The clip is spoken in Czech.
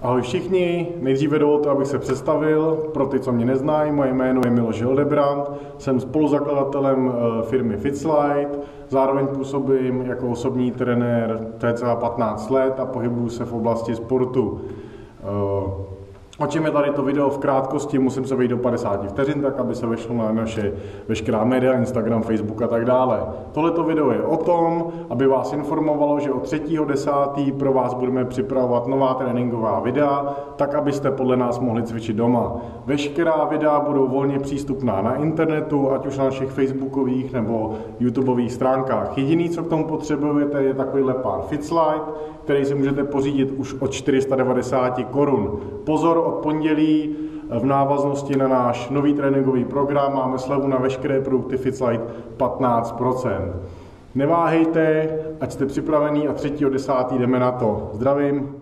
Ahoj všichni, nejdříve dovolte, abych se představil. Pro ty, co mě neznají, moje jméno je Miloš Hildebrand, jsem spoluzakladatelem firmy Fitslide, zároveň působím jako osobní trenér cca 15 let a pohybuju se v oblasti sportu. O čem je tady to video v krátkosti, musím se vejít do 50 vteřin, tak aby se vešlo na naše veškerá média, Instagram, Facebook a tak dále. Tohleto video je o tom, aby vás informovalo, že od 3.10. pro vás budeme připravovat nová tréninková videa, tak abyste podle nás mohli cvičit doma. Veškerá videa budou volně přístupná na internetu, ať už na našich facebookových nebo YouTubeových stránkách. Jediný, co k tomu potřebujete, je takovýhle pár Fitslide, který si můžete pořídit už od 490 korun. Pozor, od pondělí v návaznosti na náš nový tréninkový program máme slevu na veškeré produkty Fitslide 15%. Neváhejte, ať jste připravení a 3.10. jdeme na to. Zdravím.